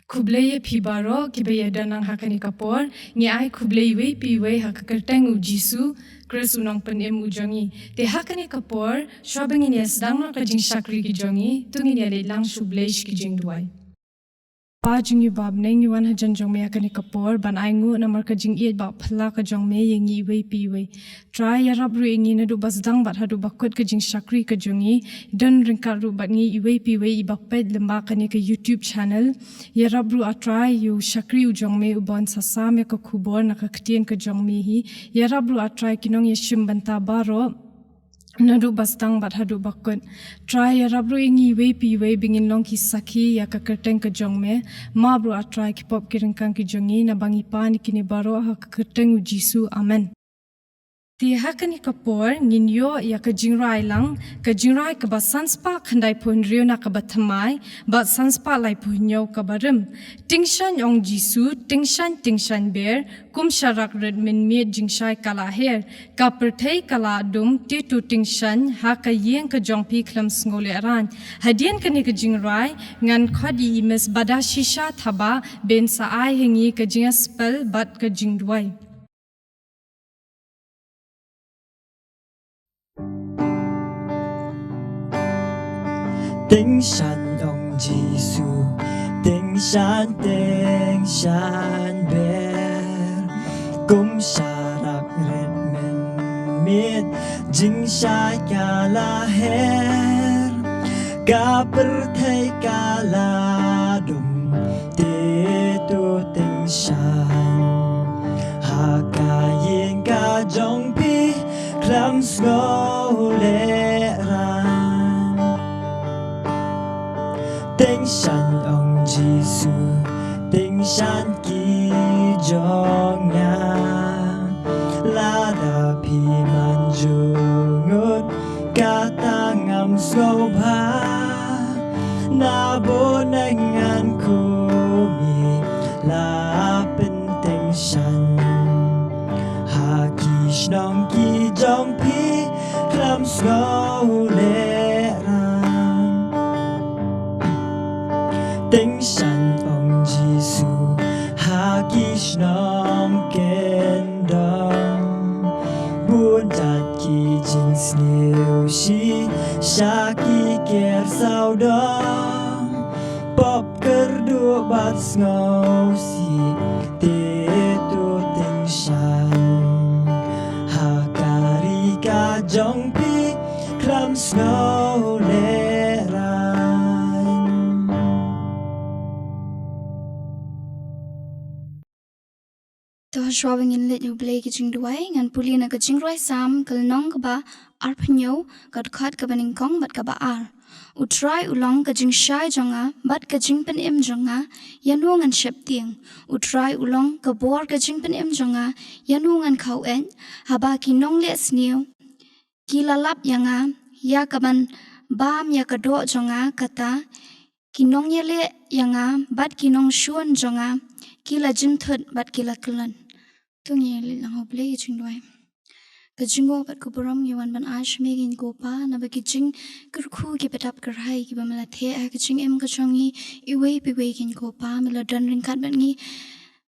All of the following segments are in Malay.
Kubleye pibaro kibeye danang hakani kapor ngi ai kubleye we piwe hakakerteng u Jisu Kris unang penem ujongi te hakani kapor shobengin yes dang no kajing shakri ki jongi tungin ya lang shubleish ki jing duai pa jingi bab ne ngi wan hajan jong me hakani kapor ban ai ngu namar kajing iet ba phla ka jong me yengi we piwe try ya rab ru ngi na du bas dang bat hadu bakut kajing shakri ka jongi don ringkar ru bat ngi iwe piwe i bakpet lemba kani ka YouTube channel ya rab ru atry yu shakri u jong me ubon sasa me ka khubor na ka ktien ka jong me hi ya rab ru atry kinong ye shim banta baro nadu bastang bat hadu bakun try ya rabru ingi we pi we bingin long ki sakhi ya ka kerteng ka jong me ma bru atry ki pop ki rengkang ki jongi na bangi pa ni kini baro ha ka kerteng u Jisu amen ti hakani kapor ngin yo ya ka jingrai lang ka jingrai ka ba sanspa khandai phun rio na ka ba thamai ba sanspa lai phun yo ka barim tingshan ong Jisu tingshan ber kum sharak red min mi jingshai kala her ka perthai kala dum ti tu tingshan ha ka yeng ka jongpi khlam ngole ran hadien kani ka jingrai ngan khadi mes bada shisha thaba ben sa ai hengi ka jinga spell bat ka jingdwai Tingshan ong Jisu tingshan ber kum sharak red men mit jing shai kala her ka perthai kala dum te tu tingshan ha ka yin ka jong pi klam ngole tingshan ong Jisu tingshan ki jong nga la da pi manjungut kata ngam sobha na bonengan kumi la pen tingshan ha ki shnong ki jong pi klam ngole tingshan ong Jisu hakish nam kendam buồn chặt ki jins liu shi shaki ker sau đó pop ker du bat ngau si te tu tingshan hakari ka jong pi kram ngau le to shwabing in lit you play kitching duai ngan puli na kitching roi sam kal nong ka ba ar phnyo kat khat ka baning kong bat ka ba ar u try ulong ka jing shai jonga bat ka jing pen em jonga yanu ngan shep tiang u try ulong ka bor ka jing pen em jonga yanu ngan khau en haba ki nong le sniu ki lalap yanga ya ka ban bam ya ka do jonga kata ki nong ye le yanga bat ki nong shuan jonga ki la jin thut bat ki la klan tung ye li lang ho play ching doi ka jingo bat ko boram ye wan ban ash me gin ko pa na ba ki jing kur khu ki petap kar hai ki ba mala the a ki jing em ka chongi I we pi we gin ko pa mala dan ring kat ban ngi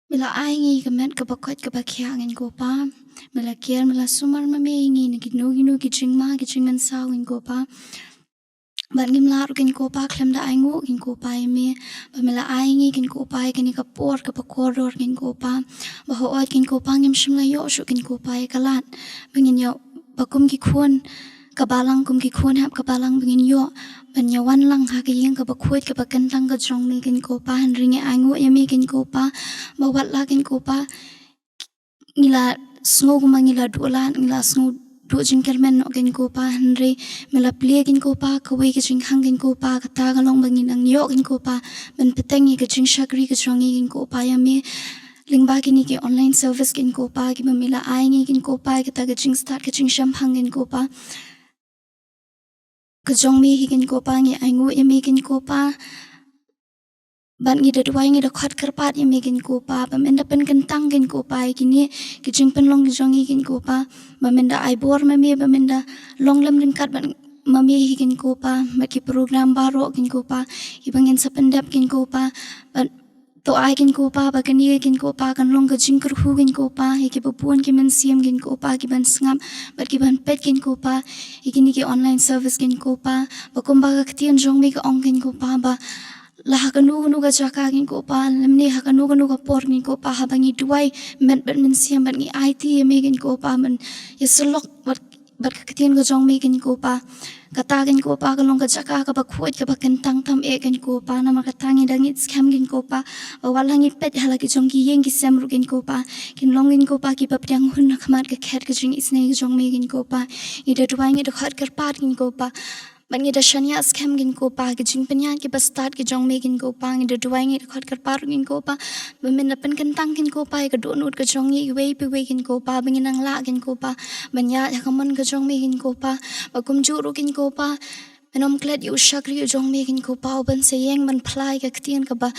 mala ai ngi ka met ka ba khot ka ba khya ngin ko pa mala kier mala sumar ma me ngi ni ki no ki jing ma ki jing man sa ngin ko pa ban ngim la kin ko pa klem da ai ngu kin ko pa me ba mela ai ngi kin ko pa kin ka por ka pa koror kin ko pa ba ho ot kin ko pa ngim shim la yo shu kin ko pa ka lat bingin yo ba kum ki khun ka balang kum ki khun hap ka balang bingin yo ban ya wan lang ha ka yeng ka ba khuit ka ba kan tang ka jong me kin ko pa han ring ai ngu ya me kin ko pa ba wat la kin ko pa ngila sngo ma ngila dulan ngila sngo do jing kermen no kin ko pa henry mela plie kin ko pa ka we ki jing hang kin ko pa ka ta ga long bangin ang yo kin ko pa ben peteng ki jing shakri ka chongi kin ko pa ya me lingba ki ni ki online service kin ko pa ki mela ai ngi kin ko pa ka ta ga jing start ka jing sham hang kin ko pa ka jong mi hi kin ko pa ngi ai ngu ya me kin ko pa ban ngi da duai ngi da khat kar pat ya me kin ko pa ba men da pen kan tang kin ko pa ki ni ki jing pen long ki jong kin ko pa ba men da ai bor ma me ba men da long lam ring kat ban ma me hi kin ko pa ma ki program baro kin ko pa i bangin sa pendap kin ko pa to ai kin ko pa ba kan ye kin ko pa kan long ka jing kar hu kin ko pa he ki puan ki man siam kin ko pa ki ban sngam ba ki ban pet kin ko pa he ki ni ki online service kin ko pa ba kum ba ka tian jong mi ka ong kin ko pa ba la ha kanu nu ka chaka kin ko pa lemni ha kanu ka por kin ko pa ha bangi duai men ban men siam ban ngi IT me kin ko pa man ye selok bat ka tian ka jong mi kin ko pa kata kin ko pa kalong ka chaka ka ba khuat ka ba kentang tam e kin ko pa na ma katangi dangi scam kin ko pa walangi pet hala ki jong ki yeng ki sem ru kin ko pa kin long kin ko pa ki pap yang hun na khamat ka khet ka jing isne ki jong mi kin ko pa ida tuai ngi da khat kar pat kin ko pa ban ngi da shania scam kin ko pa ki jing penyan ki ba start ki jong mi kin ko pa ngi da tuai ngi da khat kar pat kin ko pa ba min na pen kentang kin ko pa ka do nut ka jong ngi wei pi wei kin ko pa bangin ang la kin ko pa ban ya ka man ka jong mi kin ko pa ba kum ju ru kin ko pa menom klet yu shakri yu jong mi kin ko pa ban se yeng ban phlai ka ktien ka ba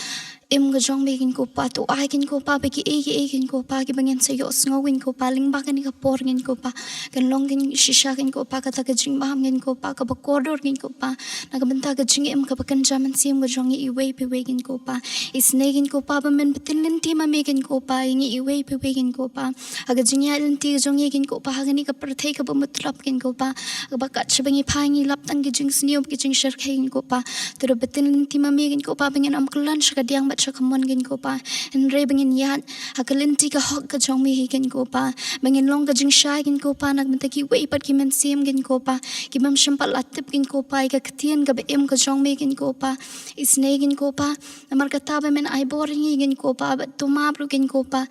im ga jong mi kin ko pa to ai kin ko pa ba ki e kin ko pa ki bangin se yo sngo kin ko pa ling ba kan ka por kin ko pa kan long kin shisha kin ko pa ka ta ka jing ba kin ko pa ka ba kodor kin ko pa na ka banta ka jing im ka ba kan jaman sim ga jong i wei pe wei kin ko pa is ne kin ko pa ba men bitin lin ti ma me kin ko pa ngi i wei pe wei kin ko pa aga jing ya lin ti jong i kin ko pa ga ni ka per thei ka ba mutlap kin ko pa ka ba ka chbangi pha ngi lap tang ki jing sniom ki jing shar kin ko pa to bitin lin ti ma me kin ko pa bangin am klan shaka diang ba chakamon kin ko pa en re bangin yat hakalin ti ka hok ka jong mi kin ko pa bangin long ka jing shai kin ko pa nak menta ki wei pat ki men sim kin ko pa ki mam sham pat latip kin ko pa ka ktien ka ba em ka jong mi kin ko pa isne kin ko pa namar ka ta ba men ai boring kin ko pa ba to ma bru kin ko pa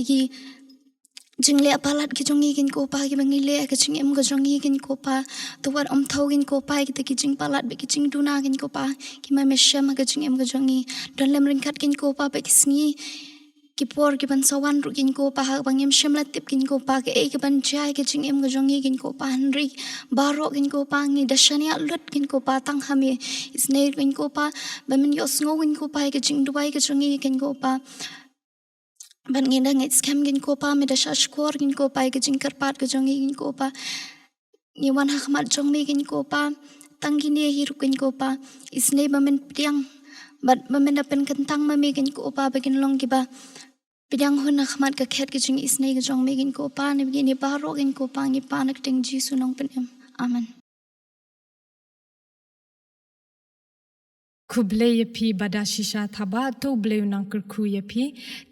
ki jing le palat ki jong kin ko pa ki bangi le ka jing em ka jong kin ko pa to war om thau kin ko pa ki ki jing palat be ki jing duna kin ko pa ki ma me sham ka jing em ka jong don lem ring khat kin ko pa be ki sngi ki por ki ban sawan ru kin ko pa ha bangem sham la tip kin ko pa ke e ki ban chai ki jing em ka jong kin ko pa hanri baro kin ko pa ngi dashania lut kin ko pa tang hame isne kin ko pa ba men yo sngo kin ko pa ki jing duai ka jong kin ko pa ban ngi dang scam kin ko pa me da shashkor kin ko pa ki jing karpat ka jong kin ko pa ni wan ha khamat jong mi kin ko pa tang kin ye hiru kin ko pa isne ba men piang bat ba men da pen kentang ma me kin ko pa ba kin long ki ba piang hun na khamat ka khet ki jing isne ka jong mi kin ko pa ni gi ni baro kin ko pa ngi pa nak ting jisu nong pen em amen kuble ye pi bada shisha thaba to ble unang kurku ye pi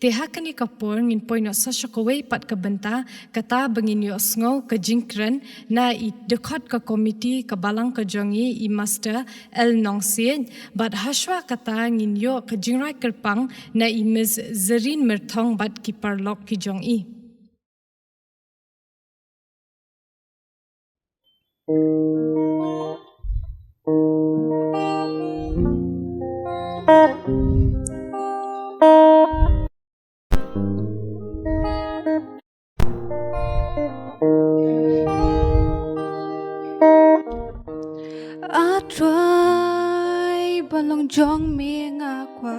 te hakani kapor ngin poino sa shakaway pat ka benta kata bangin yo sngo ka jingkren na I dekot ka komiti ka balang ka jongi I master el nongsin bat hashwa kata ngin yo ka jingrai kerpang na I miss zerin merthong bat ki parlok ki jongi I try balong jong mi nga kwa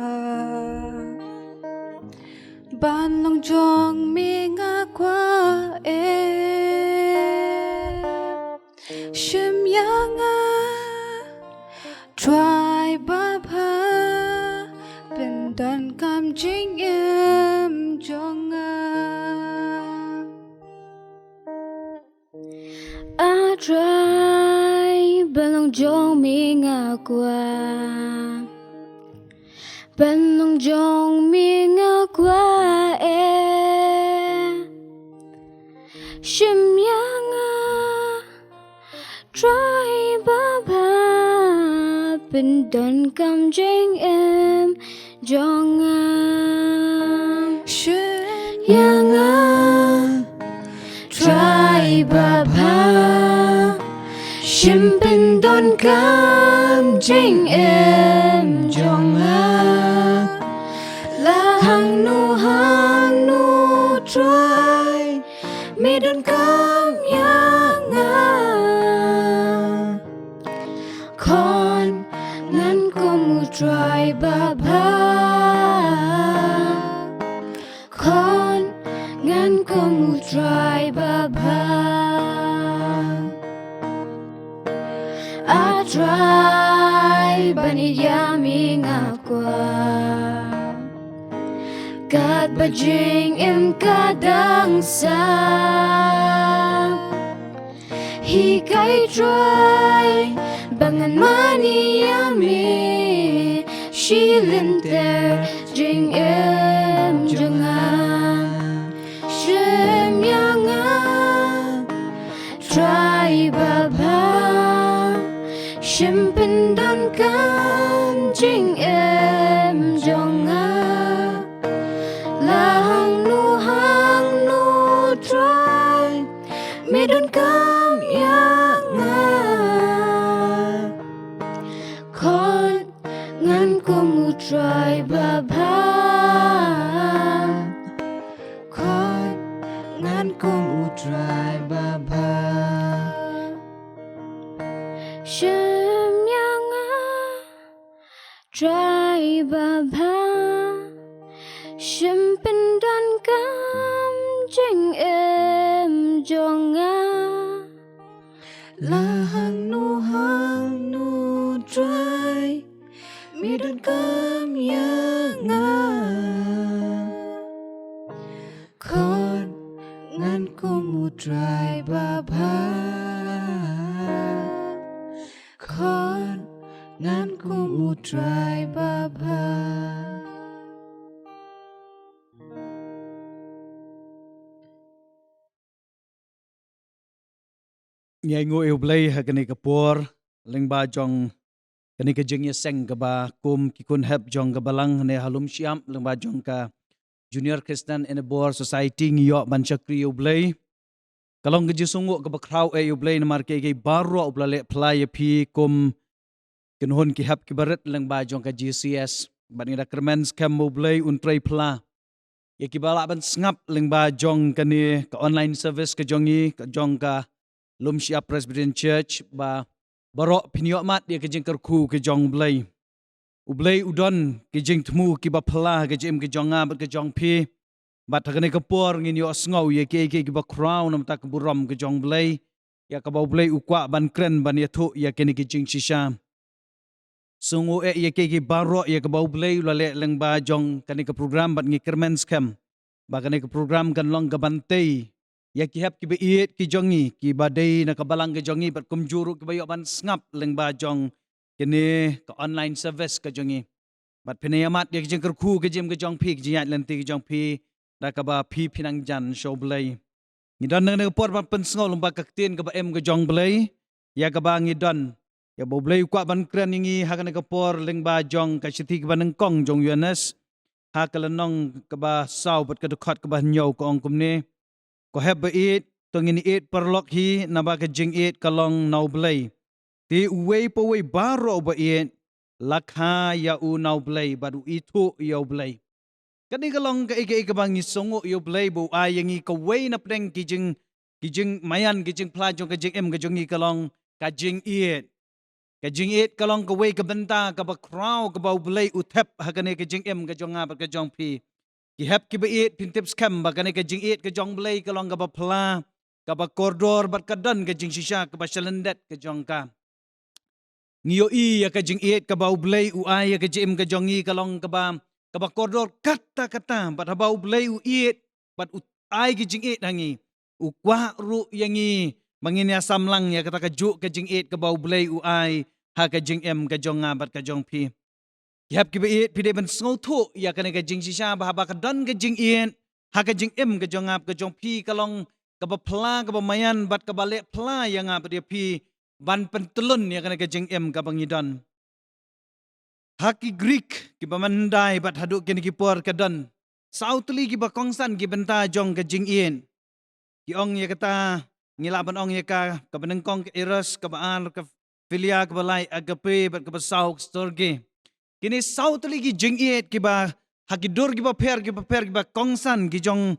balong jong mi nga kwa shim yang try ba pha ben dan kam jing em jong I try balong jong mi nga qua balong jong mi nga qua shim yang try ba ba ben don kam jing em jong shim yang try ba ba shim ben don kam jing em jong la hang nu try me don kam yang con ngan ko mu try ba ba con ngan ko mu try ba ba I try banit yami nga kwa bajing em kadang sa hi kai try bangan mani yami shilin ter jing em jangan shem yanga try baba shem pendan kam jing em jangan hang nu try medun kam yanga kon ngan kumu try baba Kon ngan kum utrai baba shem yanga try baba shem pendan kam jing em jonga hang nu trai midun kam yanga Kon ngan kum utrai baba Kon ngan kum utrai baba Nyai ngo eu blai ha kani kapor leng ba jong kani ka jing ya seng ka ba kum ki kun hep jong ka balang ne halum siam leng ba jong ka Junior Christian Enabler Society ngiyo ban chakri eu blai kalong ka jisungo ka ba kraw eu blai na mar ke baro ublale play pi kum kinhon ki hep ki baret leng ba jong ka GCS ban ngi dakremens kam mo blai un trai pla ya ki bala ban ngap leng ba jong kani ka online service ka jongi ka jong ka Lum Siap Presbyterian Church ba barok pinyo mat dia kejeng kerku kejong blai. Ublai udon kejeng temu ki ba pala kejem kejonga bat kejong pi. Bat hakane kapor ngin yo asngau ye ke ba crown nam tak buram kejong blai. Ya ka ba blai ukwa ban kren ban ya thu ya keni kejeng shisha. Sungu ye ke barok ya ka ba blai lale leng ba jong kani ke program bat ngi kermens kem. Ba kani ke program kan long ka bantei. Ya ki hap ki ba iet ki jongi ki badai na kabalang ki jongi bat kumjuru ki bayo ban ngap leng ba jong kini ka online service ka jongi bat pinayamat ya ki jeng kerku ki jem ki jong pi ki jiyat lenti ki jong pi da ka ba pi pinang jan show blai ngidon nang por ban pen sngo lomba ka tin ka ba em ki jong blai ya ka ba ngidon ya bo blai kwa ban kren ngi ha ka na ka por leng ba jong ka siti ki ban kong jong yuanes ha ka lanong ka ba sau bat ka dokot ka ba nyau ko ong kumne ko heb it to ngini it perlok hi naba ka jing it kalong nau blai ti uwei po wei baro ba it lakha ya u nau blai badu itu yo blai kani kalong ka ike bang isongo yo blai bu ayangi ka wei na preng ki jing mayan ki jing pla jong ka jing em ka jongi kalong ka jing it kalong ka wei ka benta ka ba crow ka ba blai uthep hakane ka jing em ka jonga ba ka jong pi ki hep ki ba it pintip scam ba kani ka jing it ka jong blai ka long ka ba pla ka ba koridor bat ka dan ka jing shisha ka ba shalendet ka jong ka ngiyo i ya ka jing it ka ba blai u ai ya ka jim ka jongi ka long ka ba koridor kata bat ha ba blai u it bat u ai ki jing it hangi u kwa ru yangi mangin ya samlang ya kata ka ju ka jing it ka ba blai u ai ha ka jing em ka jonga bat ka jong pi Yap ki it pide ban sngo thu ya ka ne ka jing shisha ba ka dan ka jing in ha ka jing em ka jong ap ka jong pi ka long ka ba pla ka ba mayan bat ka ba le pla yang ap dia pi ban pentelun ya ka ne ka jing em ka bangidan ha ki Greek ki ba mandai bat hadu ki ki por ka dan sautli ki ba kongsan ki benta jong ka jing in ki ong ya kata ngilaban ong ya ka banengkong ka eras ka ba an ka filia ka ba lai agape bat ka ba sauk storge Kini sautli ki jing it ki ba hakidur ki ba per ki ba kongsan ki jong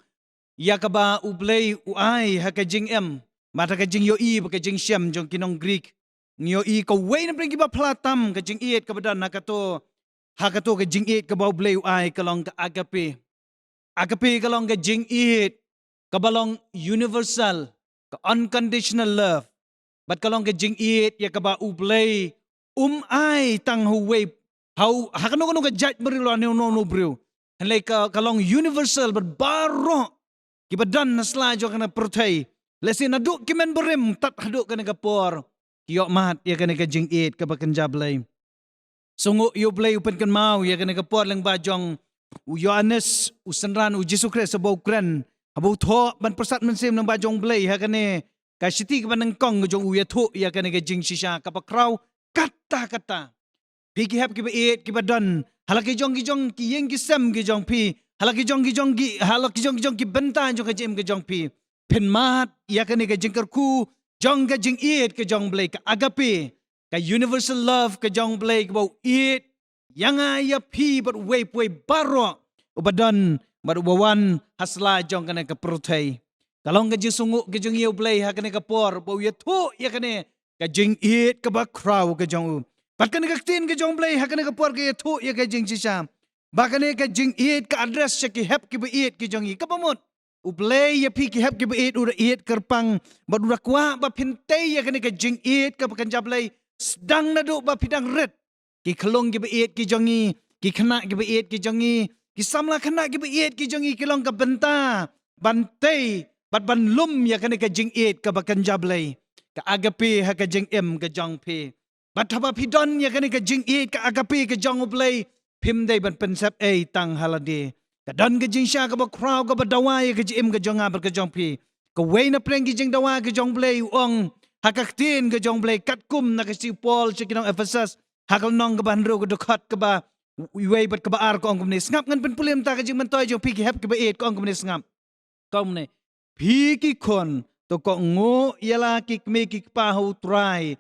ya ka ba ublay uai ha ka jing em mata ka jing yo i ba ka jing shem jong kinong Greek ngyo i ka way na ki ba platam ka jing it ka ba dan ha ka to ka jing it ka ba ublay uai ka long ka agape ka long ka jing it ka ba long universal ka unconditional love bat ka long ka jing it ya ka ba ublay ai tang hu way How hakano ka judge barilo no bro. hanlai kalong universal berbaro kibadan nasla jo kana prothai lesi naduk kimen berim tat haduk kana kapor kiok mat ya kana ka jing it ka bakan jablay sungu yo blay upan kan mau ya kana kapor lang bajong u Yohanes u sanran u Jesus Christ sabau kren abau tho ban persat mensim nang bajong blay ha kane ka siti ka banang kong jong u ya thu ya kana ka jing shisha ka pakraw kata Piki hap kiba eat kiba don. Halaki jong ki yeng ki sem ki jong pi. Halaki jong ki bentan jong ka jem ki jong pi. Pen mat ya ka ni ka jeng kerku jong ka jeng eat ka jong blay ka agape ka universal love ka jong blay ka bau eat yang ya pi but way baro ubadon but ubawan hasla jong ka ni ka protai. Kalong ka jeng sungu ka jong iyo blay ha ka ni ka por bau ya tu ya ka ni ka jeng eat ka ba kraw ka jong u. Bahkan kaktin ke jong blay hakan ke por ke thu ya ke jing sisa. Bahkan ke jing eat ke address ke hep ke eat ke jong i ke pamut. U blay ya pi ke hep ke eat ura eat kerpang ba ura kwa ba pintay ya ke jing eat ke pakan jablay sedang nadu ba pidang red. Ki kelong ke eat ke jong i, ki kena ke eat ke jong i, ki samla kena ke eat ke jong i kelong ke benta bantai bat ban lum ya ke jing eat ke pakan jablay. Ka agape ha ke jing em ke jong pi. Batapa pidon ya kani ka jing eat ka agapi ka jong ublay pim day ban pensep tang halade ka don ka jing sha ka ba kraw ka ba dawa ya ka jim ka jong abar ka jong pi ka way na preng ki jing dawa ka jong blay ong hakaktin ka jong blay katkum na ka si Paul sa kinong Ephesus hakal nong ka ba handro ka dukhat ka ba way bat ka ba ar ko ong kumni ngap ngan penpulim ta ka jing mantoy jong pi ki hep ka ba eat ko ong kumni ngap kom ne pi ki kon to ko ngo yala ki kme ki pa ho try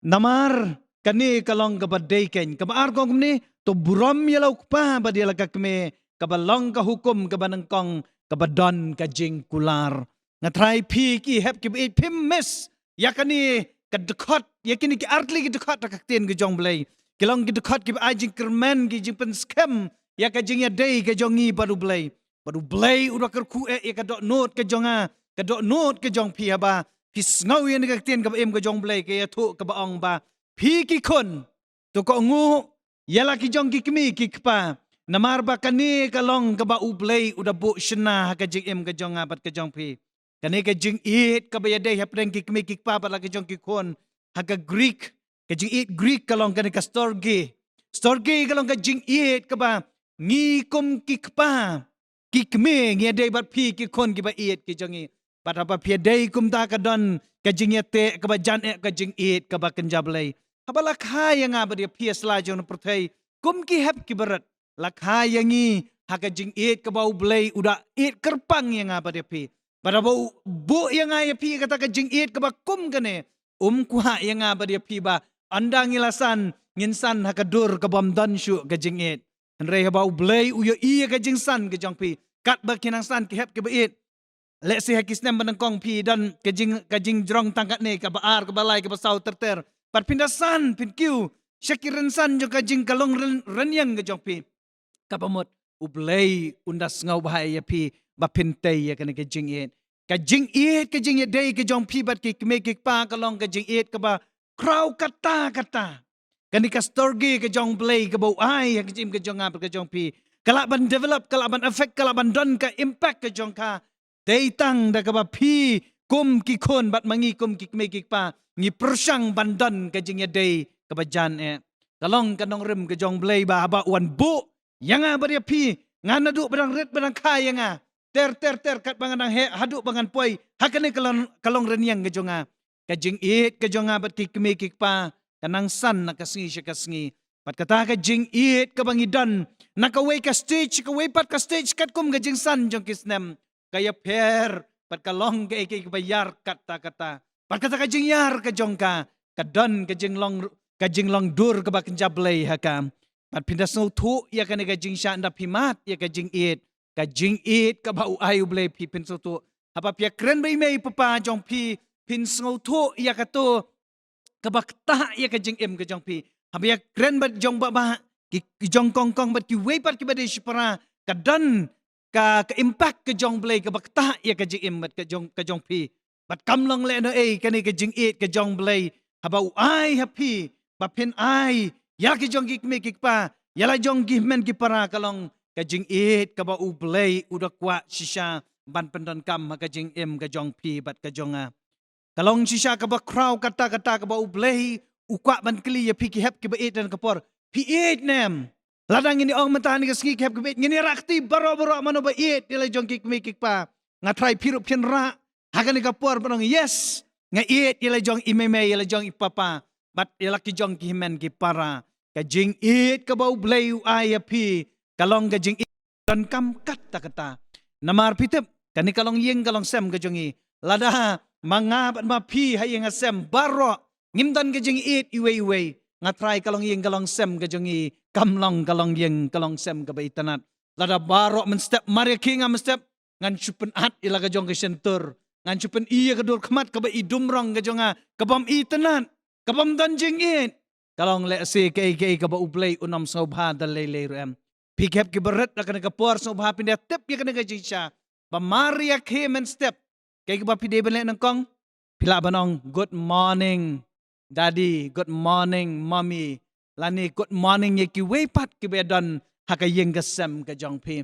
Namar kani kalong kabaday ken kabaar kong kumni to buram yalaw pa badila kakme kabalong ka hukum kabanang kong kabadon ka jing kular nga try pi ki hep ki it pim mes yakani kadukot yakini ki artli ki dukot kaktin ki jong blay kilong ki dukot ki ajing kermen ki jing pen scam yakajing ya day ka jongi baru blay udah kerku ya kadok note ka jonga kadok note ka jong pi haba Pis ngau yan kaktin ka em ka jong blay kaya tu ka baong ba pi ki kon to ko ngu yala ki jong ki kmi ki pa namar ba kani kalong ka ba ublay uda bu shna ka jing em ka jong abat ka jong pi kani ka jing eat ka ba yaday hapren ki kmi ki pa pala ka jong ki kon ha ka Greek ka jing eat Greek kalong kani ka storge kalong ka jing eat ka ba ngi kum ki pa ki kmi ngi yaday bat pi ki kon ki ba eat ki jong i Pada apa piadai kum ta kadon kajing yate kabajan kajing eat kabakan jablay. Habala kaya nga ba dia pias lajo na pertai kum ki hep ki berat lakaya ngi hakajing eat kabau blay udah eat kerpang yang nga ba dia pi. Pada bau bu yang nga ya pi kata kajing eat kabakum kane kuha yang nga ba dia pi ba anda ngilasan nginsan hakadur kabam dan syu kajing eat. Henrei habau blay uyo iya kajing san kajang pi kat ba kinang san ki hep ki ba eat. Let's say hakisnem banangkong pi dan kajing jrong tangkat ne ka baar ka balay ka basaw terter pat pindasan pinkiu syakiran san jo kajing kalong renyang ka jong pi kapamot ublay undas ngau bahaya pi bapintay ya kana kajing it kajing it day ka jong pi bat ki me ki pa kalong kajing it ka ba kraw kata kani ka storge ka jong play ka bau ai ya kajim ka jong ka jong pi kalaban develop kalaban affect kalaban don ka impact ka jong ka Datang da kaba pi kum ki kon bat mangi kum ki me ki pa ngi persang bandan ka jing ya day kabajan kalong kanong rem ka jong blay ba ba wan bu yang ba dia pi ngana du barang red barang kaya nga ter kat bangan he hadu bangan poi hakane kalong renyang ka jonga ka jing it ka jonga bat ki me ki pa kanang san nakasngi siya kasngi pat kata ka jing it ka bangidan nakaway ka stage pat ka stage kat kum ka jing san jong kisnem kaya per pat kalong ka bayar kata pat kata ka jing yar ka jong ka kadon ka jing long dur ka bakin jablay haka pat pindas no tu ya ka ka jing sya nda pimat ya ka jing it ka bau ayu blay pi pin so tu apa pia kren bay may papa jong pi pin so tu ya ka to ka bakta ya ka jing em ka jong pi apa ya kren bat jong ba ki jong kong bat ki way pat ki bade shipara kadon ka impact ka jong blay ka bakta ya ka jing mat ka jong pi bat kamlong le no kani ka jing it ka jong blay haba ai happy bapin ai ya ki jong kik me kik pa Yala jong gihmen ki para kalong ka jing it ka ba u play u da kwa shisha ban pendan kam ka jing em ka jong pi bat ka jonga. Kalong shisha ka ba crowd kata ka ba u play u kwa ban kli ya pi ki hep ki ba it dan ka por. Pi it nem. Ladang ini ong mentah ni ka ski hep ki ba it ngini rakti baro mano ba it yala jong ki mi ki pa. Nga try pirup chen ra. Hakan ni ka por panong yes. Nga it yala jong imeme yala jong ipapa. Bat yala ki jong ki himen ki para. Ka jing it ka bau blay u ay api. Kalong ka jing it dan kam kata kata. Namar pitip. Kani kalong yeng kalong sem ka jong i. Lada mga bat mapi hay nga sem baro. Ngimdan ka jing it iwe. Nga try kalong yeng kalong sem ka jong i. Kamlong kalong yeng kalong sem ka ba itanat. Lada baro men step. Maria king am step. Ngan chupen at ila ka jong ka sentur. Ngan chupen iya ka dur kemat ka ba idumrong ka jong a. Kabam itanat. Kabam dan jing it. Kalong le si kay ka ba ublay unam sa ubha dalay rem. Pikep ki beret na ka nagapor sa ubha pinda tip ya ka nagajing siya. Ba Maria came and step. Kay ka ba pide ba le ng kong? Pila ba nong good morning daddy, good morning mommy. Lani good morning ya ki waypat ki ba dan hakayeng gasem ka jong pi.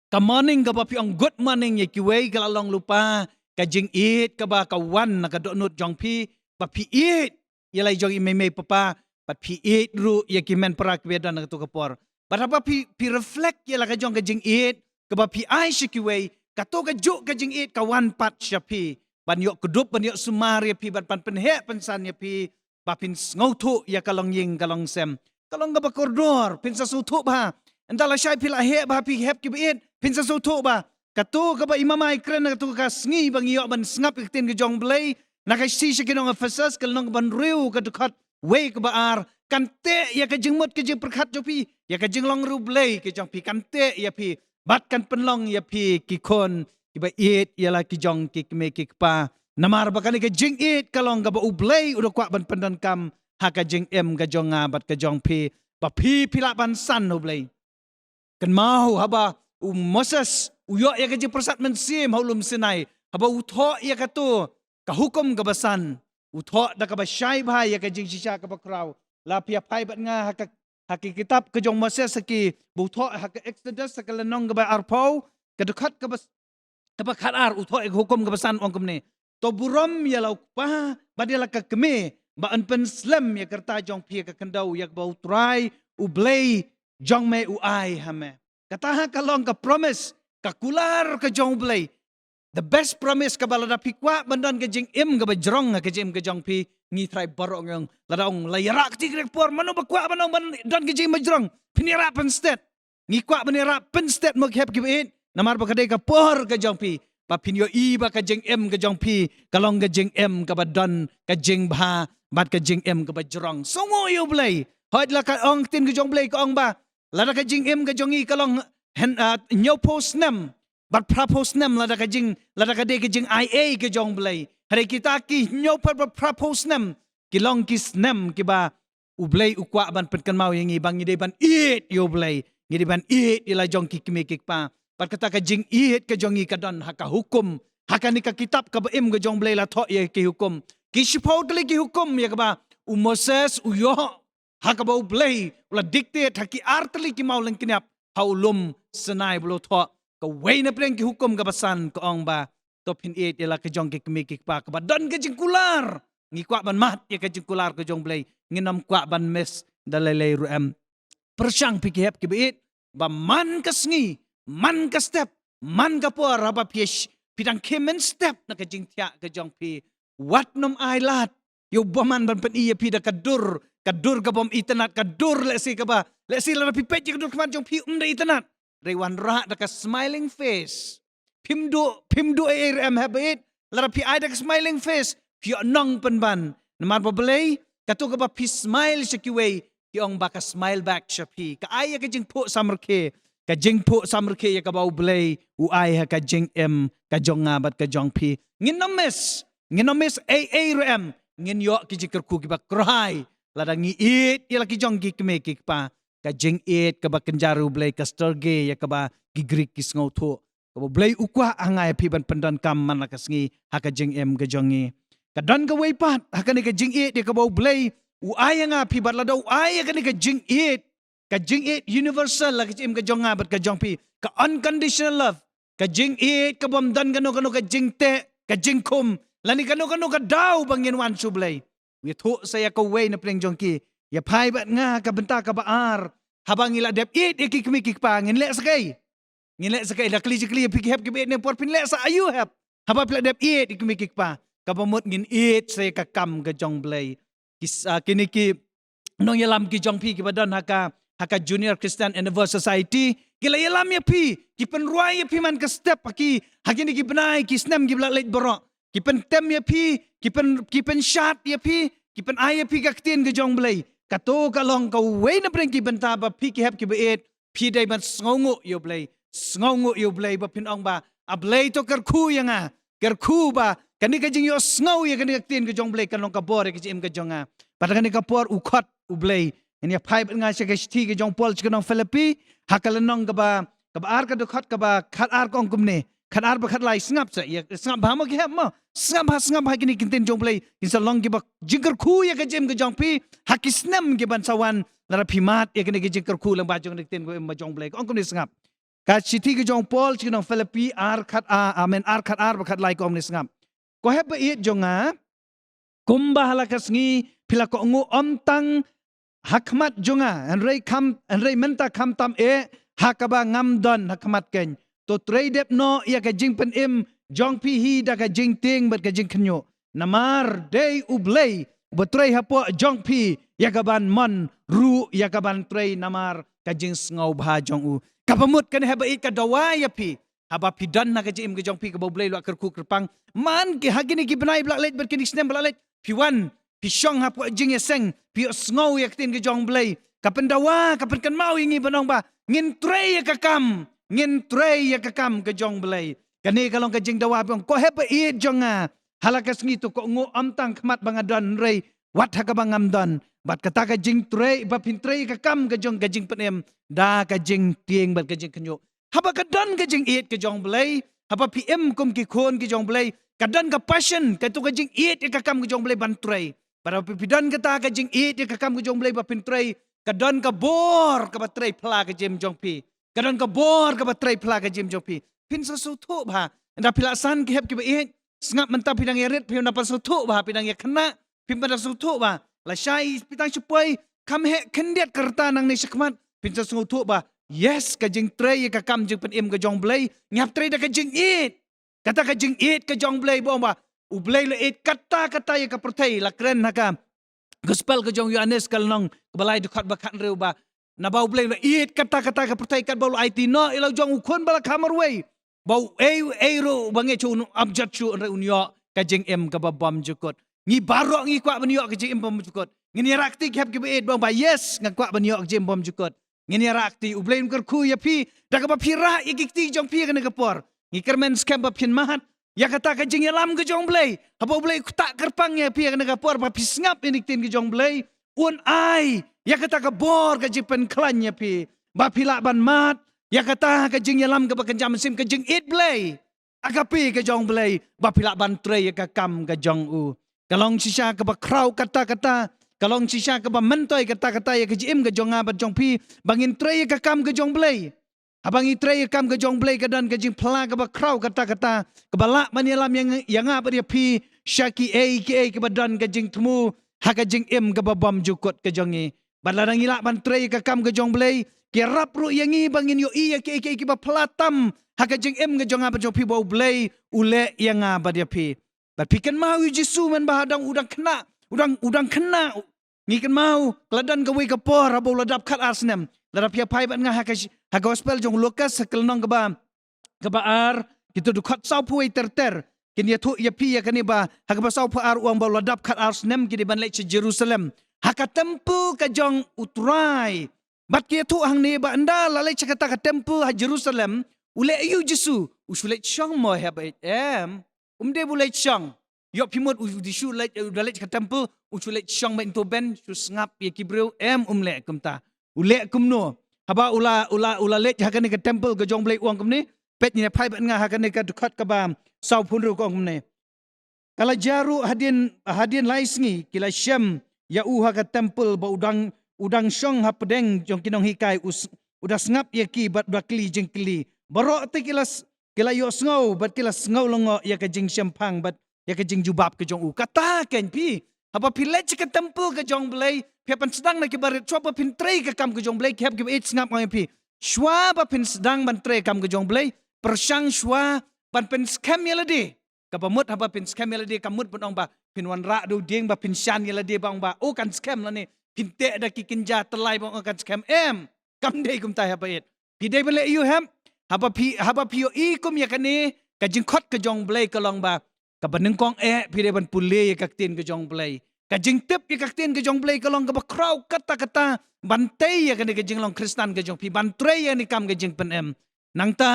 Ka morning ka ba pi ang good morning ya ki way kalalong lupa. Ka jing it ka ba kawan na ka donut jong pi. Ba pi it. Yalay jong imay papa. But pi it ru ya kimen para kwedan na to kapor. But apa pi reflect yala ka jong ka jing it. Kaba pi ay shikiway. Kato ka juk ka jing it kawan pat siya pi. Ban yok kudup ban yok sumar ya pi. Ban penhe pensan ya pi. Ba pin ngautu ya kalong ying kalong sem. Kalong ka ba koridor. Pinsa sutu ba. Entala siya pila he ba pi hep ki ba it. Pinsa sutu ba. Kato ka ba imamay kren na kato ka sngi bang yok ban snap ikitin ka jong blay. Nakasi siya kinong Ephesus kalong ban riu kadukat way ka baar kante ya ka jingmot ka jing perkat jopi ya ka jinglong ru blay ka jong pi kante ya pi bat kan penlong ya pi kikon kiba it ya la ki jong ki me ki pa namar ba kan ka jing it kalong ka ba ublay udah kwa ban pendan kam ha ka jing em ka jong bat ka jong pi ba pi pila ban san ublay kan mau haba Moses uyo ya ka jing persat mensim haulum Sinai haba utho ya ka tu kahukom kabasan utho da kabasyay ba ya ka jing sisya ka bakraw la pia pai bat nga hakikitab ka jong Moses ki butho hak Exodus sa kalanong ka ba arpaw kadukat ka bakat ar utho ek hukom kabasan ong kumne to burom ya law pa badila ka keme ba an pen slam ya kerta jong pia ka kandaw yak ba utray ublay jong me uay hame kataha kalong ka promise kakular ka jong ublay. The best promise ka balada pikwa bandan ka jing im ka ba jrong ka jing ka jong pi ngi try barong yang ladaong layarak ti grek por mano ba kwa banong bandan ka jing majrong pinira penstet ngi kwa banira penstet mo hep ki it namar ba kadai ka por ka jong pi pa pinyo iba ka jing im ka jong pi kalong ka jing im ka badan ka jing ba bat ka jing im ka ba jrong songo yo blay hoit la ka ong tin ka jong blay ka ong ba lada ka jing im ka jong i kalong nyo post nem. Bat propose nem lada ka de ka jing IA ka jong blay. Hari kita ki nyo par propose nem. Kilong kis nem ki ba ublay ukwa ban penkan mau yang ibang ngide ban it yo blay. Ngide ban it ila jong ki kimikik pa. Bat kata ka jing it ka jong i ka don haka hukum. Haka ni ka kitab ka ba im ka jong blay la tho ya ki hukum. Ki sipaw tali ki hukum ya ka ba Moses uyo haka ba ublay ula dictate haki artali ki mau lang kinap haulum senai bulo tho. Kaway na preng ki hukum kabasan ko ong ba topin it ila ka jong ki kimikik pa ka ba don ka jing kular ngi kwa ban mat ya ka jing kular ka jong blay nginam kwa ban mes dalalay ruem persyang pikihep ki bit ba man ka sngi man ka step man ka por haba piesh pidang kemen step na ka jing tia ka jong pi wat nom ai lat yo baman ban pen iya pida kadur ka bom itanat kadur lesi ka ba lesi la pipet ka dur kaman jong pi umda itanat Rewan ra da ka smiling face. Pimdu ARM habit. Lara pi ay da ka smiling face. Pi nong penban. Naman pa balay. Kato ka ba pi smile siya kiway. Ki ong ba ka smile back siya pi. Ka ay ka jing po samrke. Ka jing po samrke ya ka ba balay. Uay ha ka jing ka jong nga bat ka jong pi. Nginomis ARM. Nginyo ki jing kerku ki ba cry. Lara ngi it. Yala ki jong ki kimekik pa. Ka jing it ka ba kenjaru blay ka storge ya ka ba gigrik kis ngautu ka ba blay ukwa angay piban pendan kam man ka sngi ha ka jing ka jongi ka dan ka way pat ha ka ni ka jing it ya ka ba blay uaya nga pibat la daw uaya ka ni ka jing it ka jing it universal la ka jim ka jong abat ka jong pi ka unconditional love ka jing it ka bom dan kanu ka jing te ka jing kum lani kanu ka daw bangin wan sublay wi thu saya ka way na pleng jong ki ya phai bat nga ka benta ka baar habang ila dep it ikikmi kikpa ngin le sakai la kli pik hep ki ne por pin le sa ayu hep haba pla dep it ikmi kikpa ka pamut ngin it saya ka kam ka jong blay kini ki nong yalam ki jong pi ki badan haka Junior Christian Endeavor Society kila yalam ya pi ki penruai ya pi man ka step ki hakini ki benai ki snem ki blak leit borok ki pen tem ya pi ki pen shat ya pi ki pen ai ya pi ka tin ke jong blai ka to ka long ka we na preng ki benta ba pi ki hep ki beet pi dai man sngongu yo blai ba pin ong ba a blai to kar khu yanga kar khu ba kani ka jing yo sngo ya kani ka tin ke jong blai ka long ka bor ke jim ka jonga padang ka por u khot u blai ini phai nga se ke sti ke jong pol chknong Philippi hakalanong ka ba ar ka khot ka ba khat ar kong kumne khat ar ba khat lai snap sa ya snap ba mo ke hep mo snap ha kini kinten jong blai in sa long ki ba jingkar khu ya ka jim ka jong pi hakisnam ke ban sawan lara phimat ya kini ke jingkar khu lang ba jong ten ko ma jong blai ong kumne snap ka sti ke jong pol chknong Philippi ar khat ar ba khat lai kom ne snap ko hep ba it jonga kumba halakas ngi pila ko ngu omtang hakmat jonga an rei menta kam tam hakaba ngam don hakmat ken to tradep no ya ka jing pen im jong pi hi da ka jing ting bat ka jing khnyo namar day ublay betrei hapo jong pi ya ka ban mon ru ya ka ban trei namar ka jing ngau bha jong u kapamut kan heba it ka dawa ya pi haba pi dan na ka jing ka jong pi ka boblay lo kerku kerpang man ki hagini ki benai blak let bat kini snem blak let pi wan pi shong hapo jing ya seng pi ngau ya tin ka jong blay kapen dawa kapen kan mau ingi banong ba ngin trei ya ka kam ke jong blay kani kalong ka jing dawa bang ko heba it jonga halakas ngi to ko ngo amtang khmat bangadon rei wat ha ka bangam don bat kata ka jing trei ba pin trei ka kam ka jong penem da ka jing tieng bat ka jing knyo haba ka don ka jing it ke jong blay haba pm kum ki khon ki jong blay ka don ka passion ka to ka jing it ka kam ke jong blay ban trei para pidan kata ka jing it ka kam ke jong blay ba pin trei ka don ka bor ka ba trei pla ka jim jong pi kadon ka bor ka ba trei pla ka jim jong pi pin sa su thu ba nda pilasan ki hep ki ba it ngap menta pidang yeret pi na pa su thu ba pidang ya khna pin pa su thu ba la shai pitang chupoi kam he khendiat karta nang ni shakmat pin sa su thu ba yes ka jing trei ka kam jing pen im ka jong blai ngap trei da ka jing it kata ka jing it ka jong blai bo ba u blai le it kata ya ka prothei la kren na ka gospel ka jong Yohanes kalnong balai du khat ba khat reu ba na bau blai le it kata ka prothei kat bau IT no ilo jong khon bala kamar wei bau ro bange chu abjat chu re unyo ka jing em ka ba bom jukot ngi barok ngi kwa banyo ka jing em bom jukot ngi rakti khap ki be bang ba yes nga kwa banyo ka jing bom jukot ngi rakti u blai kar khu ya pi da ka ba pi ra ikikti jong pi ka ne ka por ngi kermen skam ba pin mahat ya kata ka jing yalam ka jong blai haba blai tak kerpang ya pi ka ne ka por ba pi ngap ini tin ka jong blai un ai ya kata ka bor ka jipen klan ya pi ba pila ban mat ya kata ka jing yalam ka bakan jam sim ka jing it blay akapi ka jong blay ba pila ban trei ka kam ka jong u kalong sisa ka ba kraw kata kalong sisa ka ba mentoy kata ya ka jim ka jong abat jong pi bangin trei ka kam ka jong blay abang i trei ka kam ka jong blay ka dan ka jing pla ka ba kraw kata ka bala man yalam yang apa dia pi shaki ka ba dan ka jing tmu ha ka jing im ka ba bom jukot ka jongi balarang ila ban trei ka kam ka jong blay kirap ru yangi bangin yo iya ki ba platam haka jing em ga jonga ba jo pi bo blay ule yanga ba dia pi bat pikan mau Yesu man ba hadang udang kena ngi kan mau kladan ga we ka por abo ladap khat asnem ladap ya pai ban nga haka gospel jong Lukas sakelnong ga ba ar kitu du khat sau puai ter kin ya thu ya pi ya kani ba haka ba sau pu ar uang ba ladap khat asnem ki di ban le Jerusalem haka tempu ka jong utrai bat kia tu hang ni ba anda lalai cakata ka temple ha Jerusalem ule ayu Jesu usule chang mo ha ba de bule chang yo pimot di shu le lalai ka temple usule chang ba into ben su ngap ye kibreu le kumta ule kumno haba ula le ha ka temple ka jong blai uang kumni pet ni phai ba nga ha ka ka dukhat ka ba sau phun ru ko kumne kala jaru hadin laisngi kila shem ya uha ka temple ba udang syong hapdeng jong kinong hikai udas ngap ya ki bat bakli jengkli barok te kila yo sngow bat kila sngow longo ya ka jing syampang bat ya ka jing jubab ke jong kata ken pi haba pile ke temple ke jong blai pepan sedang na ki barit chwa pin trei ke kam ke jong blai kep ke it ngap ngai pi shwa ba pin sedang ban trei kam ke jong blai persang shwa ban pin scam yeladi kapamut haba pin scam yeladi kamut pun ong ba pin wan ra do ding ba pin shan yeladi bang ba o kan scam la ni pin te da ki kinja telai bang kan scam kam dei kum tai haba it pi dei bele you ham haba pi yo i kum ya kane ka jing khot ka jong blai ka long ba ka baneng kong pi dei ban pule ya ka tin ka jong blai ka jing tip ya ka tin ka jong blai ka long ka ba kraw kata bantai ya kane ka jing long kristan ka jong pi ban trei ya ni kam ka jing pen nang ta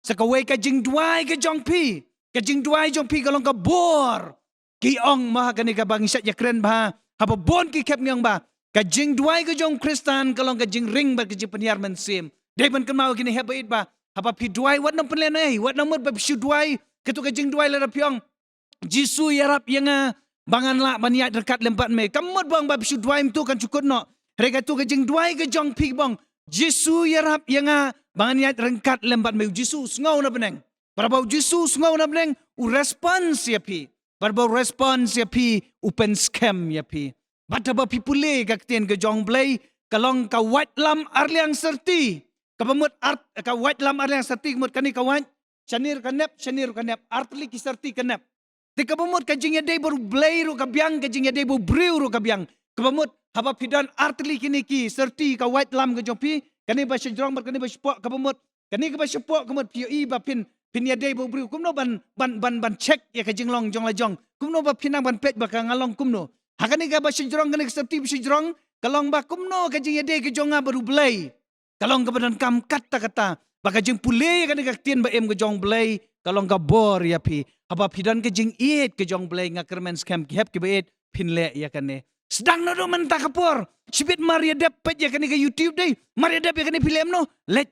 sa ka wei ka jing duai ka jong pi ka jing duai jong pi ka long ka bor ki ong ma kane ka bang sat ya kren ba haba bon ki kep ngang ba ka jing duai ka jong kristan ka long ka jing ring ba ka jing penyar men sim dei ban kan mau kini heba it ba haba pi duai wat nam penlen ai wat nam ba shu duai ketu ka jing duai la piong jisu yarap yang bangan la baniat dekat lempat me kamut bang ba shu duai tu kan cukut no rega tu ka jing duai ka jong pi bang jisu yarap yang bangan niat rengkat lempat me jisu ngau na beneng barabau jisu ngau na beneng u response ya pi barabau response ya pi open scam ya pi bataba pi pule ka tien ka jong blai kalong ka wat lam arliang serti kapamut art ka wat lam arliang serti mut kani ka wat shanir kanep artli ki serti kanep te kapamut ka jing yadai baru blai ru ka biang ka jing yadai baru briu ru ka biang kapamut haba pidan artli kini ki serti ka wat lam ka jong pi kani ba sjrong ber kani ba spok kapamut kani ka ba spok kamut pi i ba pin yadai baru briu kumno ban check ya ka jing long jong la jong kumno ba pinang ban pet ba ka ngalong kumno hakani ka ba sjrong kani serti sjrong kalong ba kumno ka jing yadai ka jonga baru blai kalong ka badan kam kata baka jing pule ka ka tien ba ka jong blai kalong ka bor ya pi haba pidan ka jing it ka jong blai nga kermen scam ki hep ki ba it pinle ya kane sedang no do man ta kapor sibit maria dep pet ya kane ka youtube dei maria dep ya kane film no let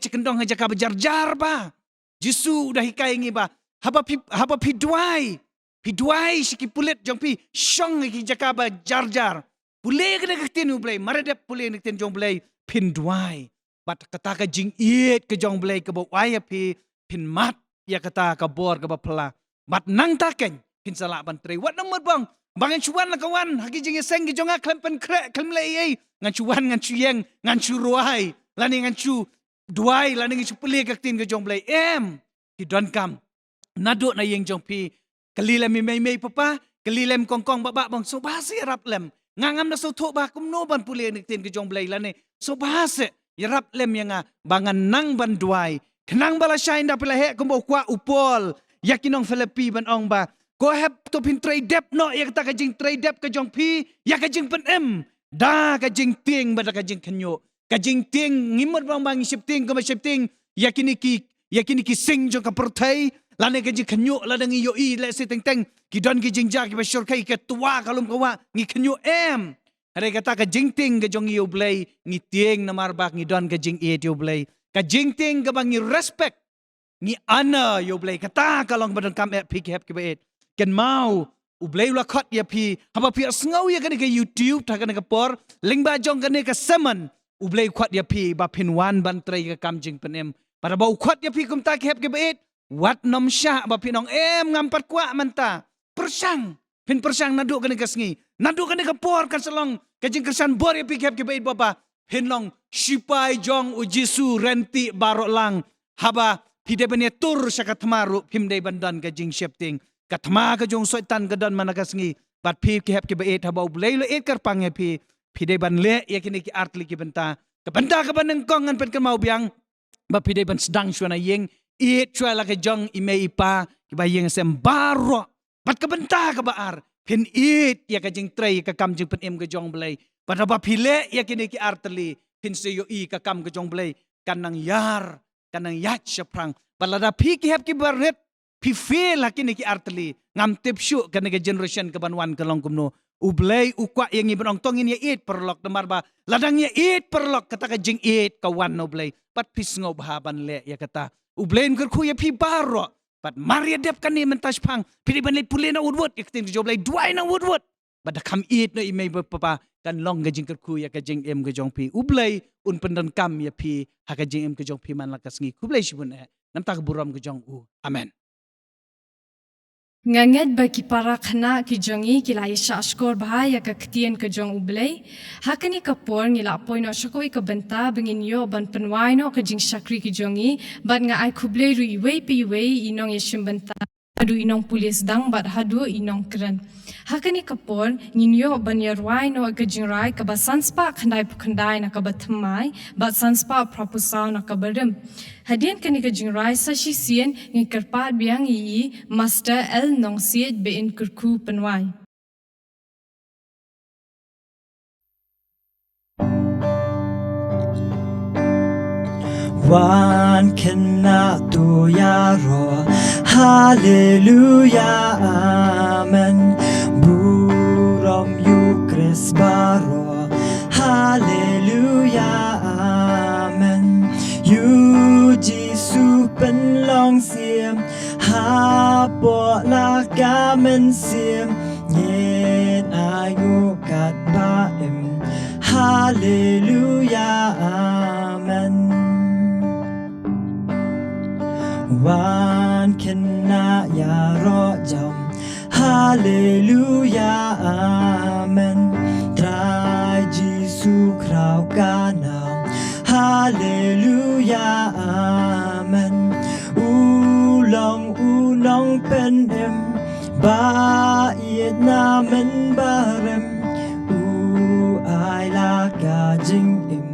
cikendong aja ka berjar ba jisu udah hikai ngi ba haba pi duai siki pulet jong pi syong ki jaka ba jar pule kena ketin blai maradep pule nek ten jong blai pin duai bat kata ka jing it ke jong blai ke bo ai pi pin mat ya kata ka bor ka ba pla bat nang ta ken pin sala ban tre wat nomor bang bangan chuan la kawan haki jing seng ki jonga klem pen krek klem le ai ngan chuan ngan chu yeng ngan chu ruai lani ngan chu duai lani ngan chu pule ka tin ke jong blai ki don kam nado na yeng jong pi kalilem mi mei papa kalilem kongkong baba bang so basi rap lem ngangam na so tho ba kum no ban pule nik tin ke jong blai la ne so bahase yarap lem yang bangan nang ban duai kenang bala shine da pela he kum kwa upol yakinong Filipi ban ong ba go have to pin trade dep no ya kata ka jing trade dep ka jong pi ya ka jing pen da ka jing ting ba da ka jing kenyo ka jing ting ngimot bang shifting ka shifting yakini ki sing jong ka pertai lane ka jing kenyo la dang yo i le se teng ki don ki jing ja ki ba syur kai ka tua kalum kawa ngi kenyo Hari kata ka jing ting ka jong yo blai ngi tieng na marbak ngi don ka jing e yo blai ka jing ting ka bang ngi respect ngi ana yo blai kata kalong badan kam pik hep ki ba et ken mau u blai la khot ya pi haba pi asngau ya ka YouTube ta ka por ling ba jong ka ka semen u blai khot ya pi ba pin wan ban trai ka kam jing penem para ba u khot ya pi kum ta hep ki ba et wat nom sha ba pinong ngampat kwa manta persang pin persang nadu ka sngi nadu ka por kan selong ka jing kersan bor ya pi hep ki ba et baba pin long sipai jong u jisu renti barok lang haba pide bene tur syakat maru pimdei bandan ka jing shifting katma ka jong soitan ka dan manakasngi bat pi ki hep ki baet habau blei le et kar pang pi pide ban le ya kini ki artli ki benta ka ban kong ngan pen ka mau biang ba pide ban sedang shwana yeng et chwa la ka jong ime ipa ki ba yeng sem baro bat ka benta ka baar pin et ya ka jing trai ka kam jing pen em ka jong blei bat ba pi le ya kini ki artli pin se yo i ka kam ka jong blei kanang yar kanang yat shaprang balada pi ki hep ki baret pi feel hakini ki artli ngam tipshu kana ke generation ke banwan ke long kumno ublay ukwa yang ibon tongin ya it perlok demar ba ladang ya it perlok kata ka jing it kawan no blay pat pis ngo bahaban le ya kata ublay ker ku ya pi baro pat maria dep kan ni mentas pang pi ban le pule na woodwood iktin jo blay duai na woodwood bad kam it no imei papa kan long ka jing ku ya ka jing em ka jong pi ublei un pendan kam ya pi ha ka jing em ka jong pi man la kas ngi kublei shibun nam ta buram ka jong u amen. Nganget bagi para khana ki jongi ki lai sha skor bahaya ka ktien ka jong ublei hakani kapor ngila apoi no shakoi ka benta bengin yo ban penwai no ka jing shakri ki jongi bat nga ai kublei ru iwei pi wei inong yeshim benta hadu inong pulis dang bat hadu inong kren hakani kapor ngin yo ban yarwai no ka jing rai ka ba sanspa khandai pukhandai na ka batmai bat sanspa propusau na ka badem hadian kani ka jing rai sa shi sien ngi karpat biang yi master el nong siet be in kurku penwai Wan cannot do yaro Hallelujah Amen Buram yu Chris baro Hallelujah Amen Yu Jisu pen long sim Ha po la gamen sim Yen ayu kat ba em Hallelujah Amen Wan kena ya rojam Hallelujah Amen Trai Jisu krau kanam Hallelujah Amen Ulong unong penem Ba iet namen barem U ai la ka jing im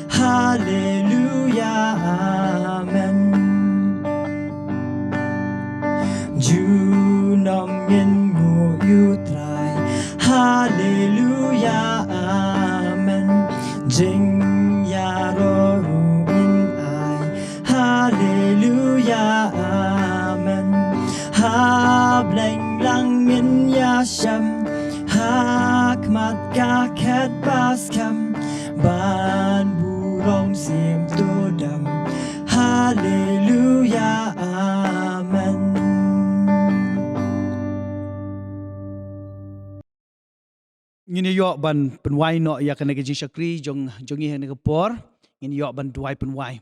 Hallelujah Amen Junam yin ngu yu trai Hallelujah Amen Jing ya ro ru in ai Hallelujah Amen Ha bleng lang in ya sham Ha kmat ka ket bas kam Ban burong sim tu dam Hallelujah Amen Ngini yo ban penwai no ya kana ke jing shakri jong jongi hene ka por ngini yo ban duai penwai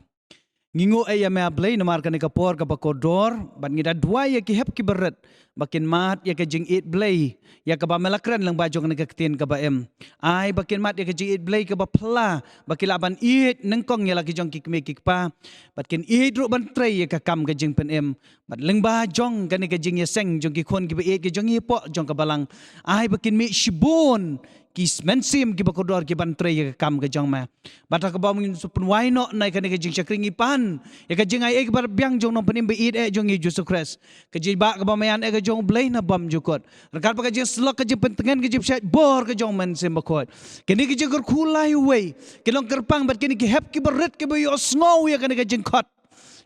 ngingo e ya me ablei namar kana ka por ka bakodor ban ngida duai ya ki hep ki beret bakin mat ya ka jing it blei ya ka ba melakran lang ba jong kana ka tin ka ba em ai bakin mat ya ka jing it blei ka ba pla bakila ban it nengkong ya la ki jong ki me ki pa bakin it ru ban trei ya ka kam ka jing pen em bat leng ba jong kana ka jing ya seng jong ki khon ki ba it ki jong hi po jong ka balang ai bakin mi shibon kis mensim ki bakodor ki bantre ya kam ka jong ma bata ka ba mungin supun wai no nai ka ne ka jing shakringi pan ya ka jing ai ek bar biang jong no panim be it e jong i Jesus Christ ka jing ba ka ba mayan e ka jong blai na bam jukot rakal pa ka jing slok ka jing pentengan ka jing shat bor ka jong men sim bakot kini ki jing kulai we kilong kerpang bat kini ki hep ki beret ki yo snow ya ka ne ka jing kot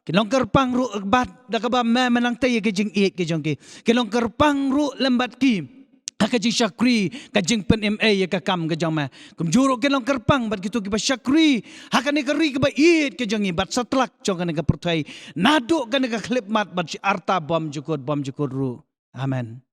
kilong kerpang ru bat da ka ba menang te ya ka jing it ki jong ki kilong kerpang ru lembat ki Kajing syakri, kajing pen MA ya kakam kajang ma. Kumjuro kelong kerpang bat gitu kiba syakri. Hakane keri kiba it kajangi bat satlak jong kane ka pertai. Naduk kane ka klip mat bat si arta bom jukut ru. Amen.